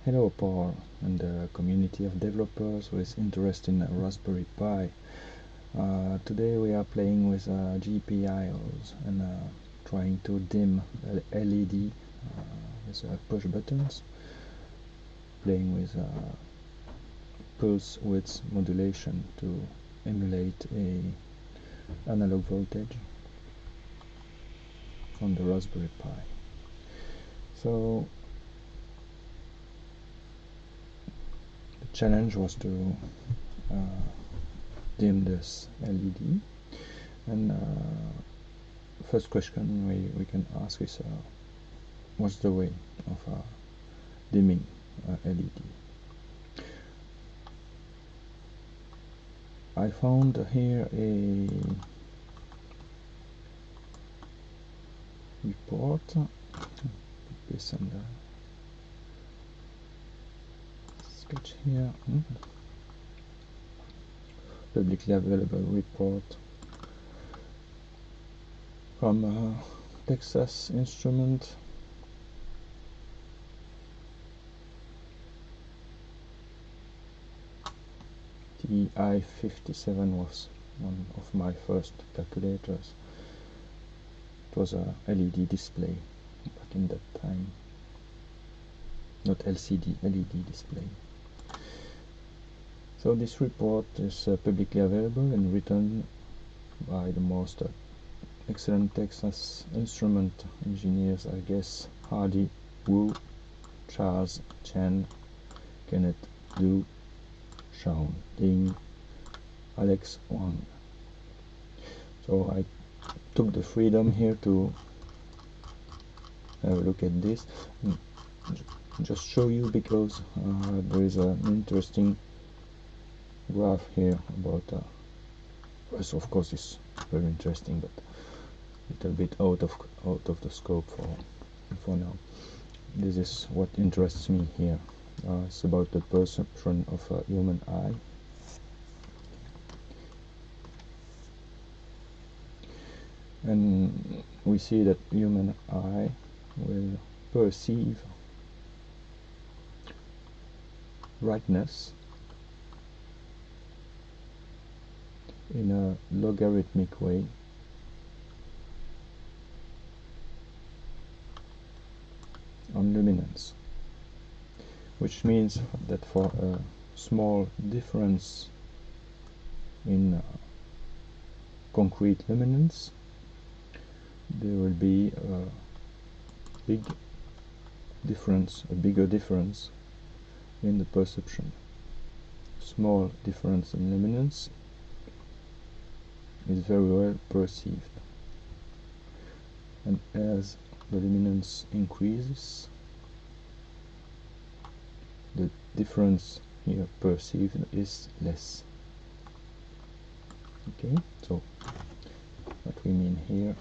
Hello Paul and the community of developers who is interested in a Raspberry Pi. Today we are playing with GPIOs and trying to dim the LED with push buttons, playing with pulse width modulation to emulate a analog voltage on the Raspberry Pi. So the challenge was to dim this LED, and first question we can ask is what's the way of dimming LED? I found here a report, put this on the sketch here, publicly available report from Texas Instrument. The i57 was one of my first calculators. It was a LED display back in that time, not LCD, LED display. So this report is publicly available and written by the most excellent Texas Instrument engineers, I guess: Hardy, Wu, Charles, Chen, Kenneth, Du, Shawn, Ding, Alex Wang. So I took the freedom here to have a look at this and just show you, because there is an interesting graph here about first, of course, it's very interesting, but a little bit out of the scope for now. This is what interests me here. It's about the perception of a human eye. And we see that human eye will perceive brightness in a logarithmic way, on luminance, which means that for a small difference in concrete luminance, there will be a bigger difference in the perception. Small difference in luminance is very well perceived, and as the luminance increases, the difference here perceived is less. Okay, so what we mean here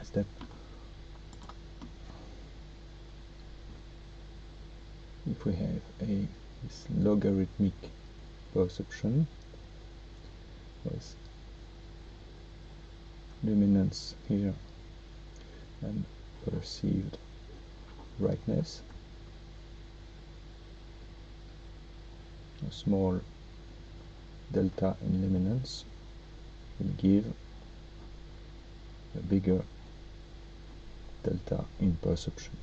is that if we have this logarithmic perception with luminance here and perceived brightness, a small delta in luminance will give a bigger delta in perception.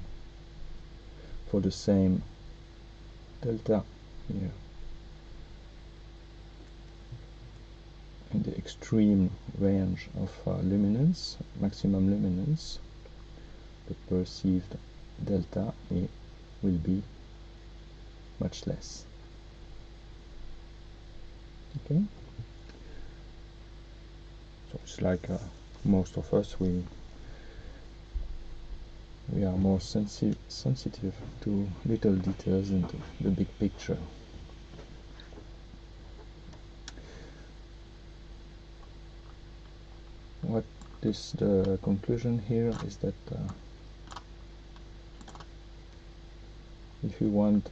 For the same delta here in the extreme range of luminance, maximum luminance, the perceived delta will be much less. Okay, so it's like most of us, we are more sensitive to little details than to the big picture. What is the conclusion here is that if you want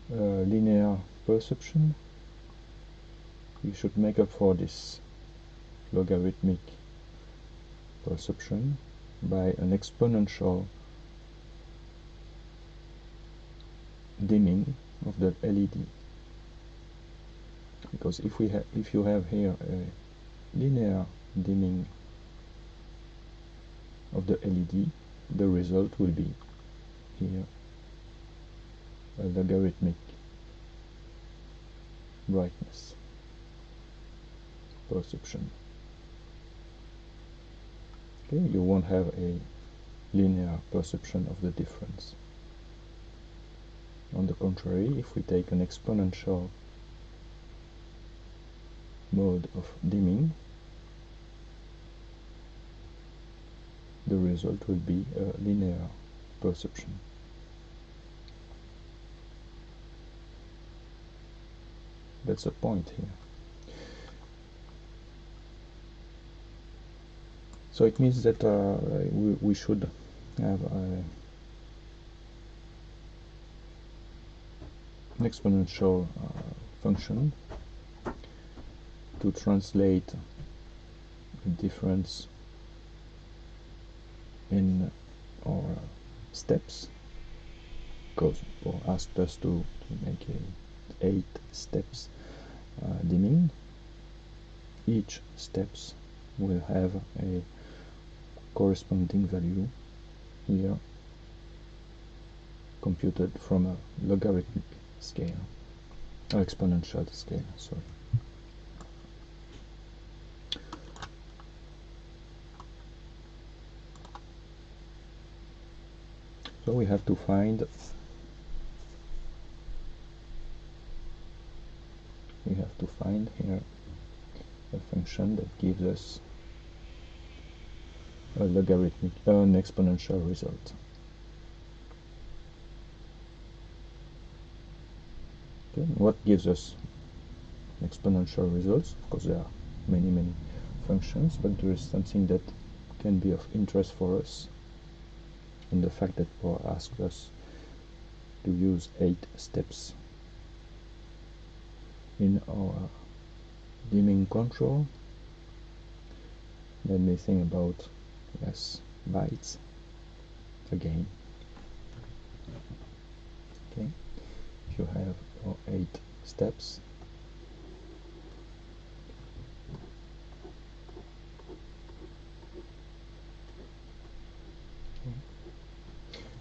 linear perception, you should make up for this logarithmic perception by an exponential dimming of the LED. Because if you have here a linear dimming of the LED, the result will be here a logarithmic brightness perception. Okay, you won't have a linear perception of the difference. On the contrary, if we take an exponential mode of dimming, the result will be a linear perception. That's the point here. So it means that we should have an exponential function to translate the difference in our steps, because Paul asked us to make 8 steps dimming. Each steps will have a corresponding value here computed from a logarithmic scale, or exponential scale, sorry. So we have to find here a function that gives us a logarithmic, an exponential result. Okay. What gives us exponential results? Of course, there are many functions, but there is something that can be of interest for us, and the fact that Paul asked us to use 8 steps in our dimming control made me think about, yes, bytes again. Okay, if you have 8 steps,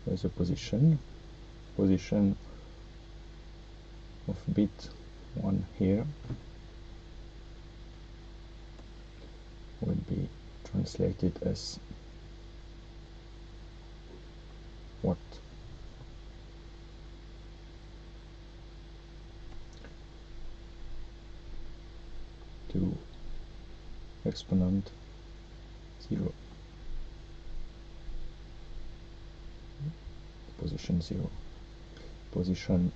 there's a position of bit 1 here will be translated as what? To exponent 0, position 0, position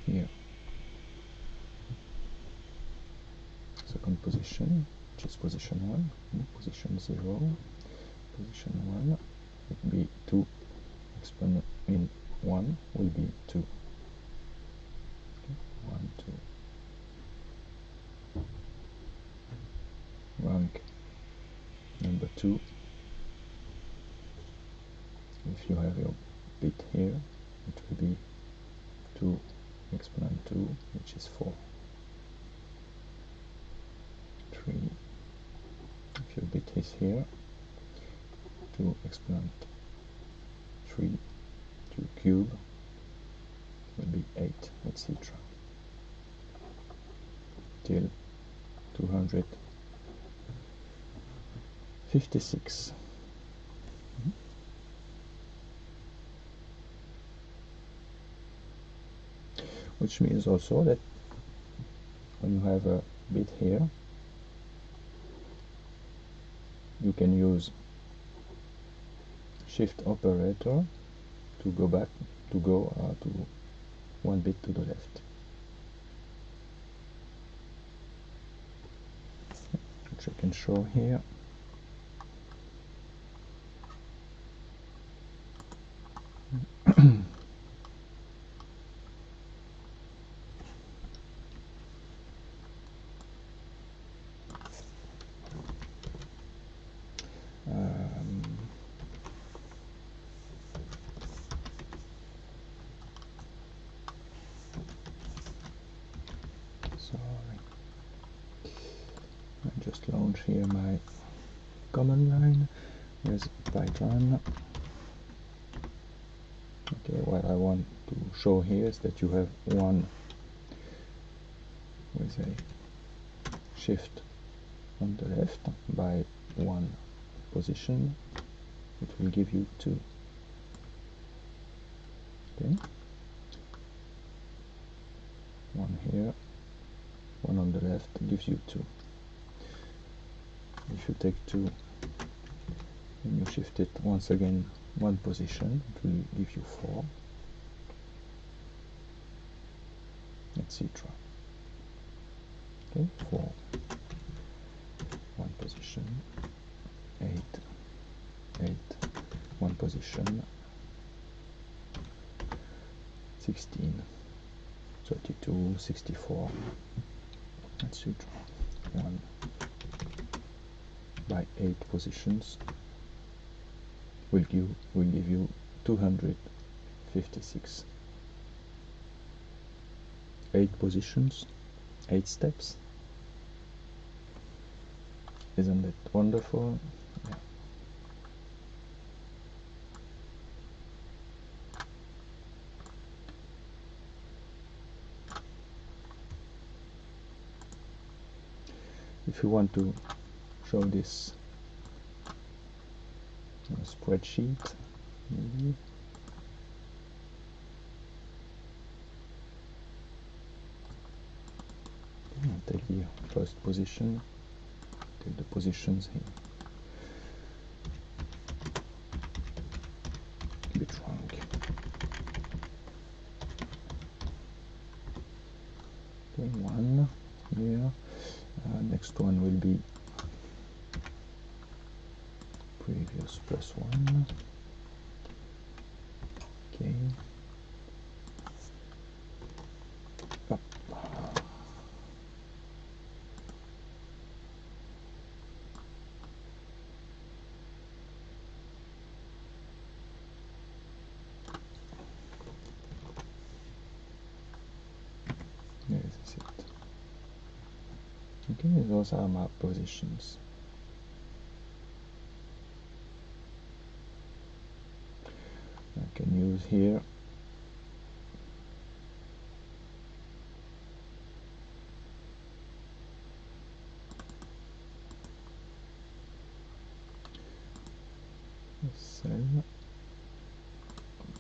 here, second position, which is position 1, position 0, position 1 would be 2, exponent in 1 will be 2. Okay. 1, 2. Rank number 2. If you have your bit here, it will be 2 exponent 2, which is 4. 3. If your bit is here, 2 exponent 3, 2 cube will be 8, etc. till 256. Which means also that when you have a bit here, you can use shift operator to go back, to go to 1 bit to the left, which I can show here. I just launch here my command line with Python. Okay, what I want to show here is that you have one with a shift on the left by one position, it will give you 2. Okay, one here, one on the left gives you 2. If you take 2 and you shift it once again one position, it will give you 4, etc. Okay, 4, one position, 8, 8, one position, 16, 32, 64, etc. 1 by 8 positions will give you 256. 8 positions, 8 steps. Isn't it wonderful? Yeah. If you want to show this in a spreadsheet, maybe. Take the first position, take the positions here. Bit wrong. Okay, 1 here. Next one will be previous plus 1. Okay. Up. There is it. Okay, those are my positions. I can use here this cell,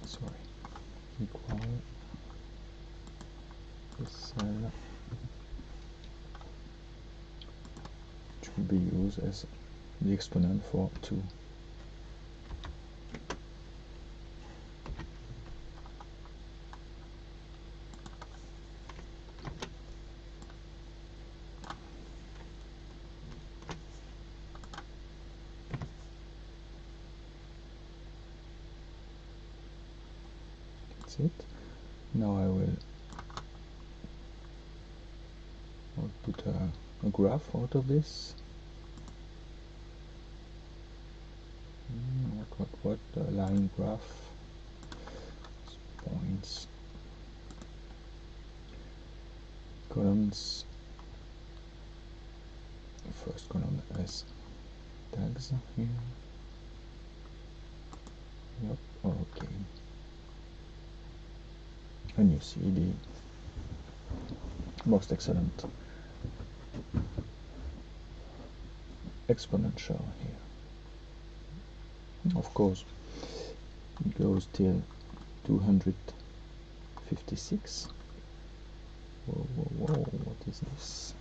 sorry, equal this cell, which will be used as the exponent for 2. That's it. Now I will output a graph out of this. What line graph, points, columns. The first column has tags here. Yep, okay. And you see the most excellent exponential here. Of course, it goes till 256. Whoa, whoa, whoa, what is this?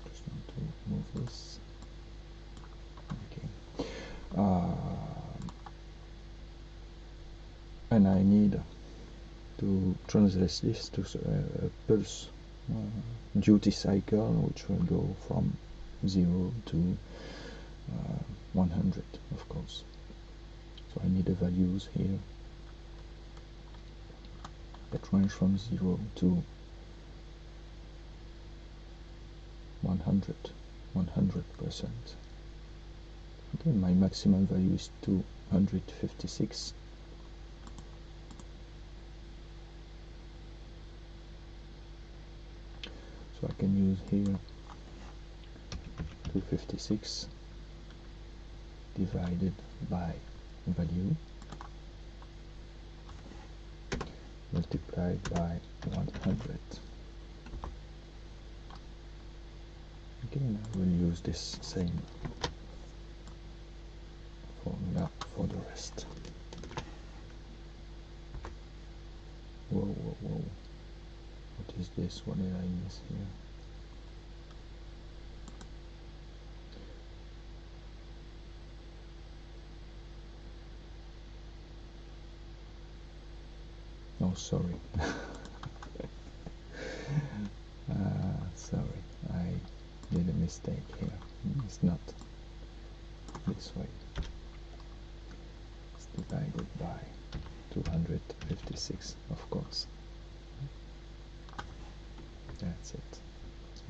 Just want to move this. Okay. And I need to translate this to a pulse duty cycle, which will go from 0 to 100, of course. So I need the values here that range from 0 to 100, 100%. Okay, my maximum value is 256. So I can use here 256 divided by value multiplied by 100. Again, I will use this same formula for the rest. Whoa, whoa, whoa. What is this? What did I miss here? Oh, sorry. Sorry, I did a mistake here. It's not this way. It's divided by 256, of course. That's it.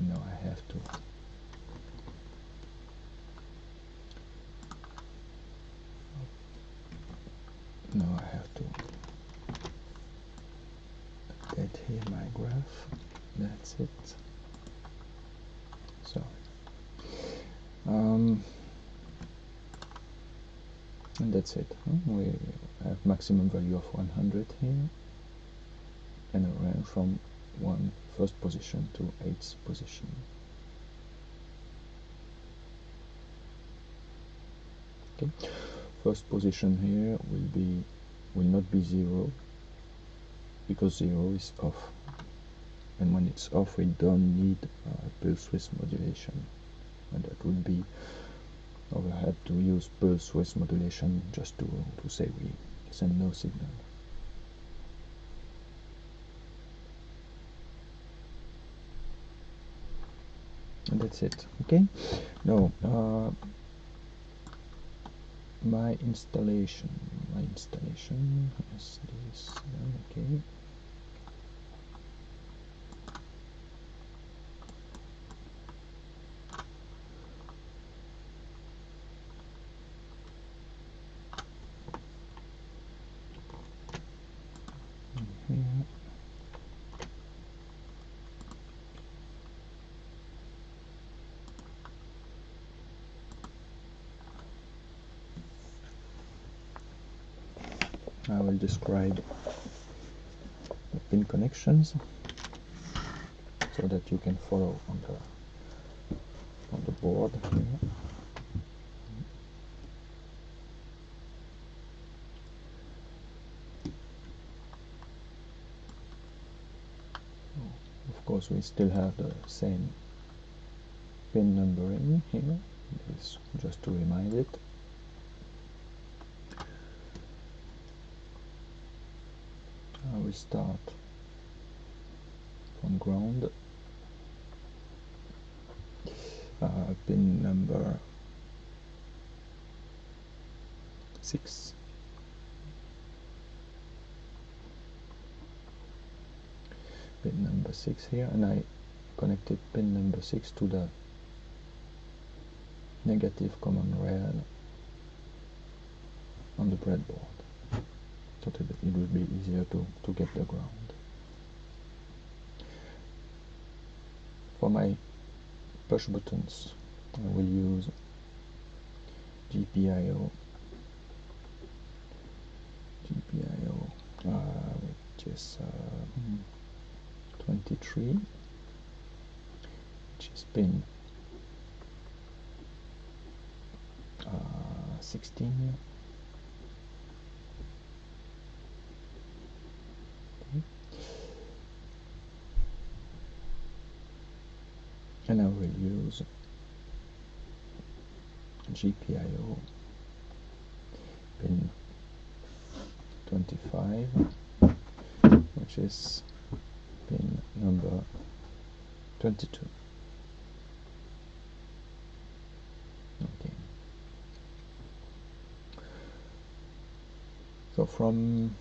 Now I have to update here my graph. That's it. Sorry. And that's it. We have maximum value of 100 here, and a range from first position to 8th position. Okay. First position here will not be 0, because 0 is off, and when it's off we don't need pulse width modulation, and that would be, or we had to use pulse width modulation just to say we send no signal. And that's it. Okay. Now my installation is this. Okay. Here. I will describe the pin connections so that you can follow on the board here. Of course, we still have the same pin numbering here. This is just to remind it. I will start from ground. Pin number 6. Pin number 6 here, and I connected pin number 6 to the negative common rail on the breadboard, so that it will be easier to get the ground. For my push buttons, I will use GPIO, which is 23, which is pin 16. Okay. And I will use GPIO pin 25, which is pin number 22. Okay. So from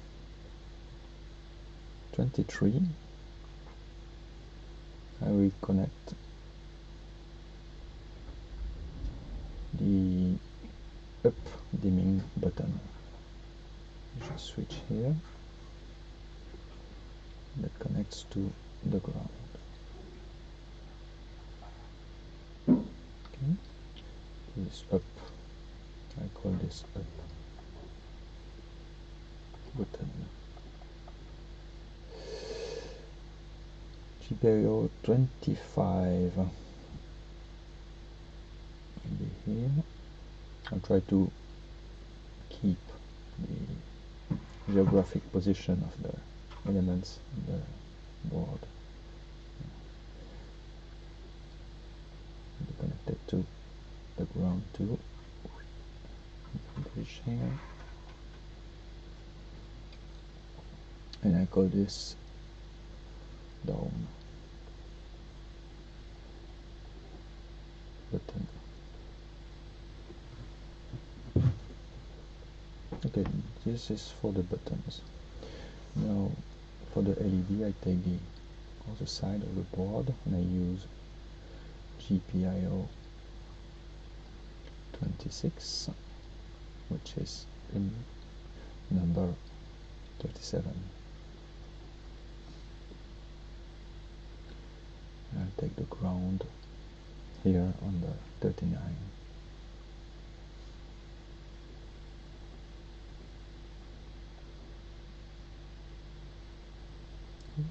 23, I will connect the up dimming button. Just switch here. That connects to the ground. this up. I call this up button. GPIO 25 will be here. I'll try to keep the geographic position of the elements on the board. Be connected to the ground too. Bridge here, and I call this dome button. Okay, this is for the buttons. Now for the LED, I take the other side of the board and I use GPIO 26, which is pin number 37. I'll take the ground here on the 39.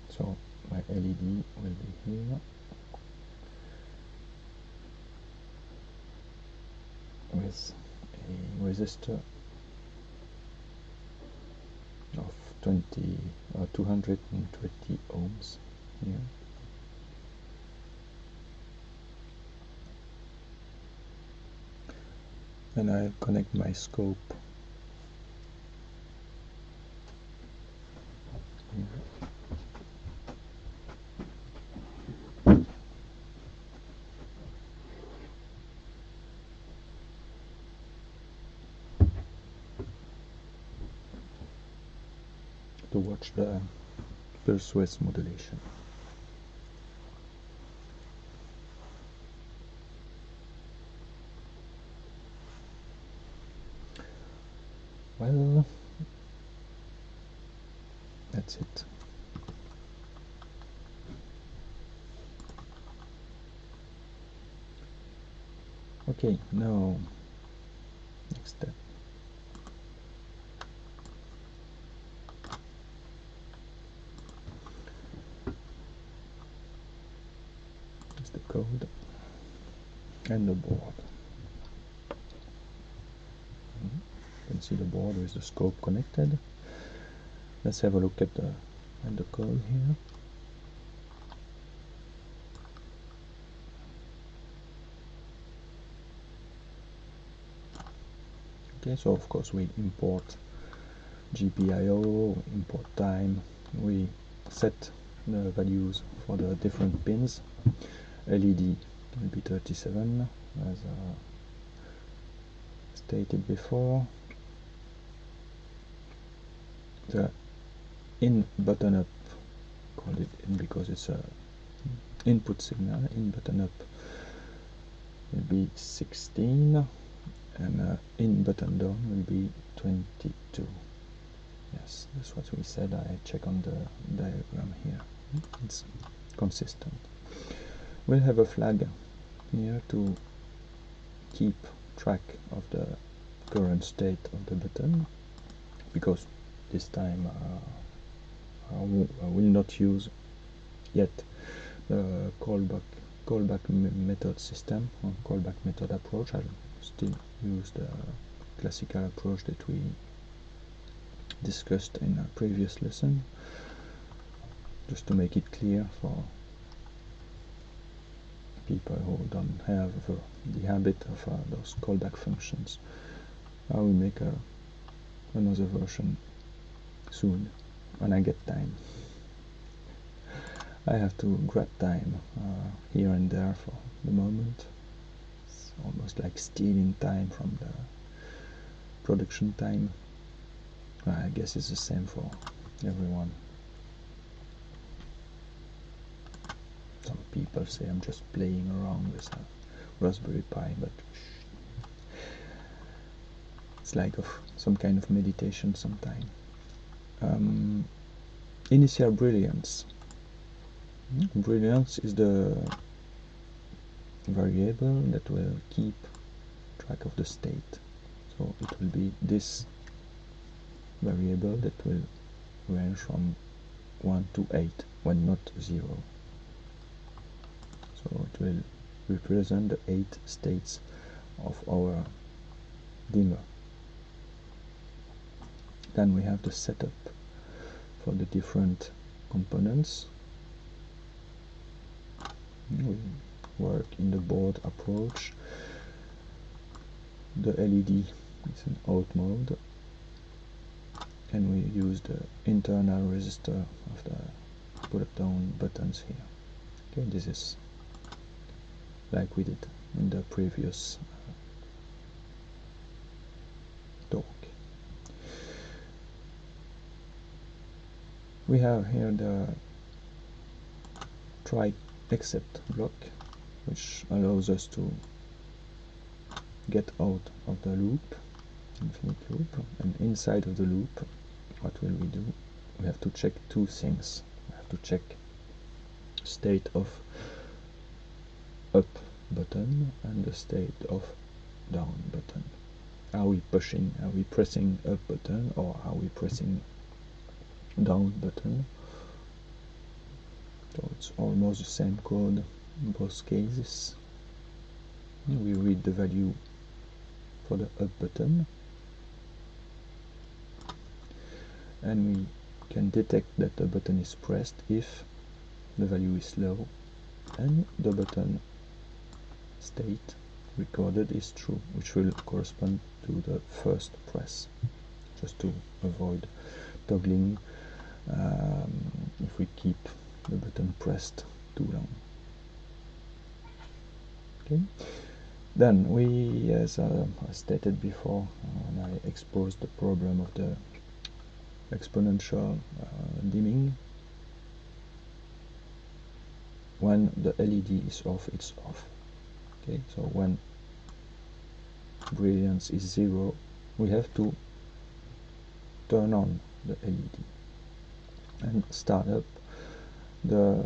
So my LED will be here with a resistor of 220 ohms here. And I connect my scope here. To watch the pulse width modulation. Well, that's it. Okay, now next step. Is the code and the board. You can see the board with the scope connected. Let's have a look at the code here. Okay, so of course we import GPIO, import time, we set the values for the different pins. LED will be 37 as stated before. The in button up, call it in because it's a input signal, in button up will be 16 and in button down will be 22. Yes, that's what we said. I check on the diagram here. It's consistent. We'll have a flag here to keep track of the current state of the button, because this time I will not use yet the callback method system or callback method approach. I'll still use the classical approach that we discussed in a previous lesson, just to make it clear for people who don't have the habit of those callback functions. I will make another version soon when I get time. I have to grab time here and there for the moment. It's almost like stealing time from the production time. I guess it's the same for everyone. Some people say I'm just playing around with a Raspberry Pi, but it's like some kind of meditation sometime. Initial brilliance. Brilliance is the variable that will keep track of the state. So it will be this variable that will range from 1 to 8 when not 0. So it will represent the 8 states of our dimmer. Then we have the setup for the different components. We work in the board approach. The LED is in out mode, and we use the internal resistor of the pull-down buttons here. Okay, this is like we did in the previous talk. We have here the try except block, which allows us to get out of the loop, infinite loop, and inside of the loop, what will we do? We have to check two things. We have to check state of up button and the state of down button. Are we pushing, are we pressing up button, or are we pressing down button? So it's almost the same code in both cases. We read the value for the up button, and we can detect that the button is pressed if the value is low and the button state recorded is true, which will correspond to the first press, just to avoid toggling if we keep the button pressed too long. Okay. Then we, as I stated before when I exposed the problem of the exponential dimming, when the LED is off, it's off. Okay, so when brilliance is 0, we have to turn on the LED and start up the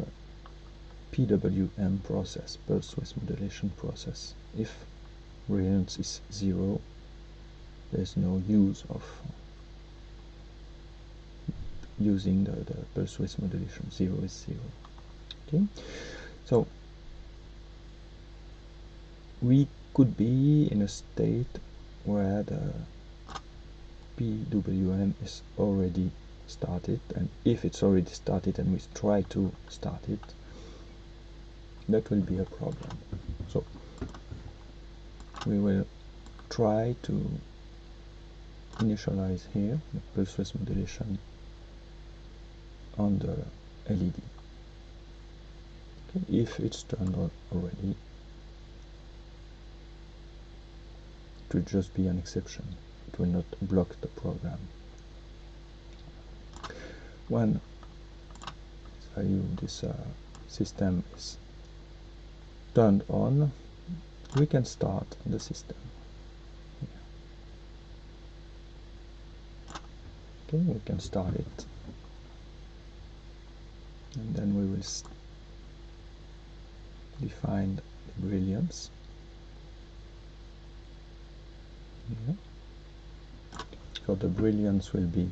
PWM process, pulse width modulation process. If brilliance is 0, there's no use of using the pulse width modulation. 0 is 0. Okay, so we could be in a state where the PWM is already started, and if it's already started and we try to start it, that will be a problem. So we will try to initialize here the pulse width modulation on the LED. Okay, if it's turned on already, it will just be an exception. It will not block the program. When this system is turned on, we can start the system. Okay, we can start it, and then we will define the brilliance. Yeah. So the brilliance will be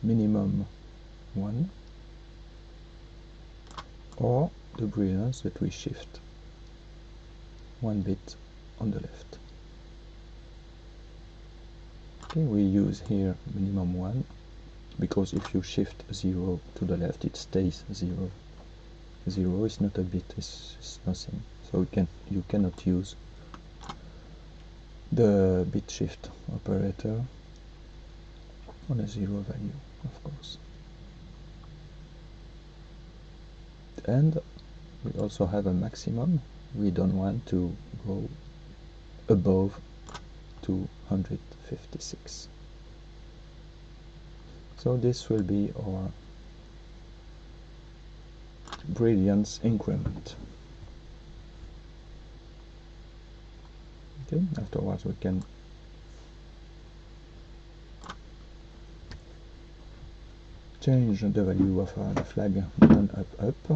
minimum 1, or the brilliance that we shift 1 bit on the left. Okay, we use here minimum 1 because if you shift 0 to the left, it stays 0. 0 is not a bit, it's nothing. So you cannot use the bit shift operator on a 0 value, of course. And we also have a maximum. We don't want to go above 256. So this will be our brilliance increment. Okay, afterwards we can change the value of the flag button up.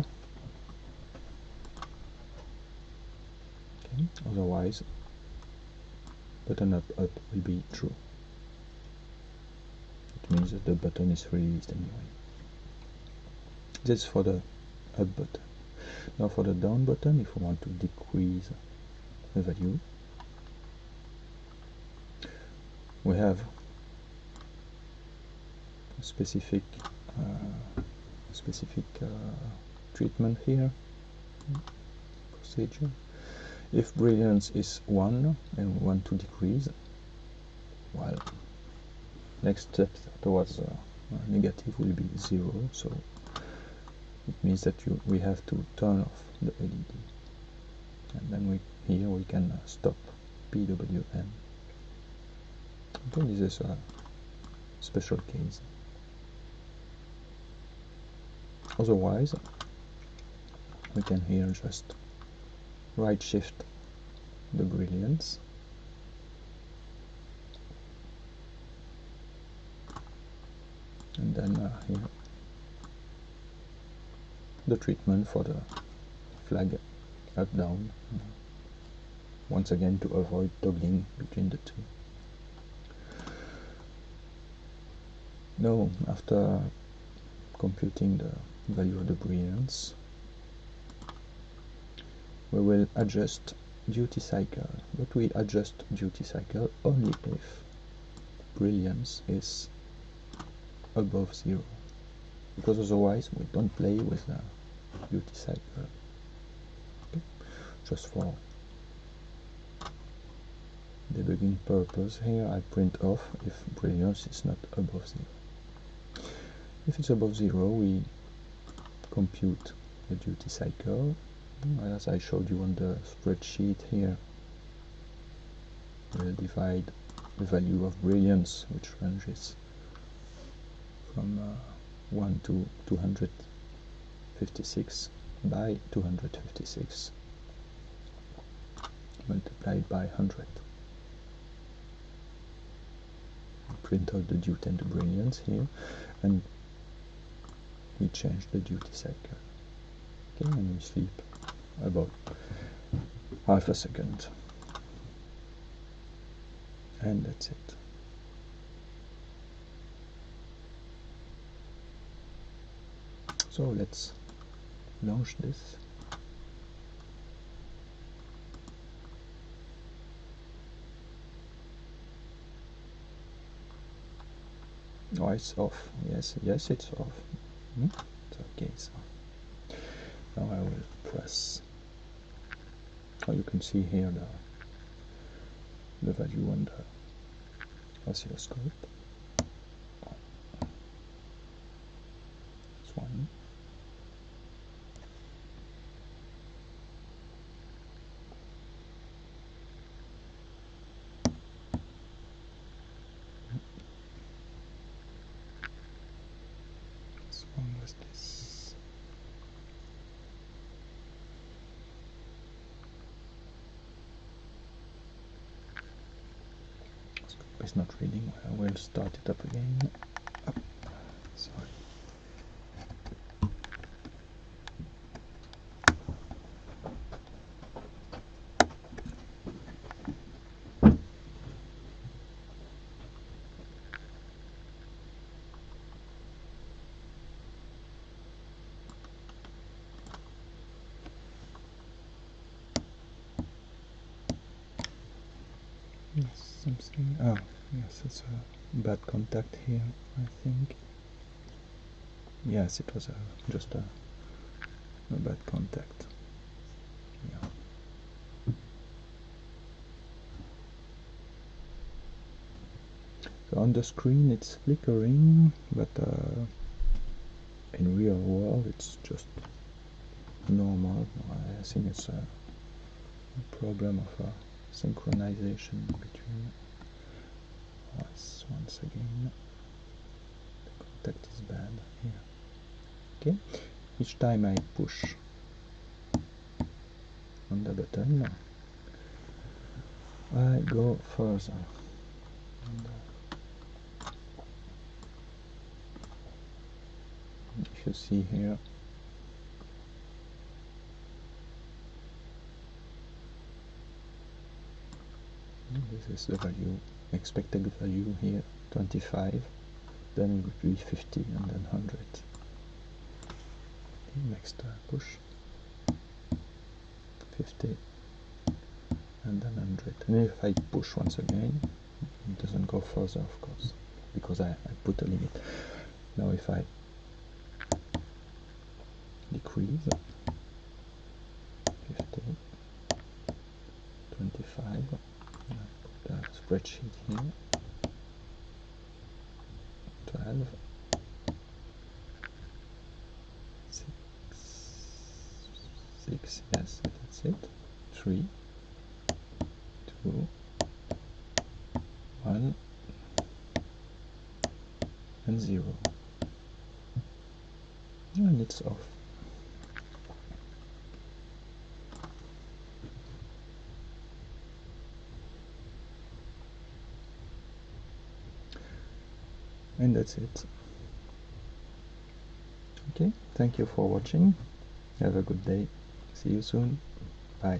Okay. Otherwise, button up will be true. It means that the button is released anyway. This is for the up button. Now for the down button, if we want to decrease the value, we have a specific treatment here, procedure. If brilliance is 1 and we want to decrease, well, next step towards negative will be 0, so it means that we have to turn off the LED, and then here we can stop PWM. Okay, this is a special case. Otherwise, we can here just right shift the brilliance and then here the treatment for the flag up down, once again to avoid toggling between the two. Now, after computing the value of the brilliance, we will adjust duty cycle, but we adjust duty cycle only if brilliance is above 0, because otherwise we don't play with the duty cycle. Okay. Just for debugging purpose, here I print off if brilliance is not above 0. If it's above 0, we compute the duty cycle, as I showed you on the spreadsheet here. We'll divide the value of brilliance, which ranges from 1 to 256, by 256 multiplied by 100. Print out the duty and the brilliance here, and we change the duty cycle. Okay, and we sleep about half a second, and that's it. So let's launch this. Oh, it's off. Yes, it's off. Okay, so now I will press. Oh, you can see here the value on the oscilloscope. This one. This one was this. It's not reading. I will start it up again. Up. Sorry. Yes, something. Oh, yes, it's a bad contact here, I think. Yes, it was just a bad contact. Yeah. So on the screen it's flickering, but in real world it's just normal. I think it's a problem of synchronization between us. Once again, the contact is bad here. Okay, each time I push on the button, I go further. And, if you see here, this is the value, expected value here, 25, then it would be 50 and then 100. Next push, 50 and then 100. And if I push once again, it doesn't go further, of course, because I put a limit. Now if I decrease, 50, 25, I put the spreadsheet here, 12, 6, yes, that's it, 3, 2, 1, and 0. And it's off. And that's it. Okay, thank you for watching. Have a good day. See you soon. Bye.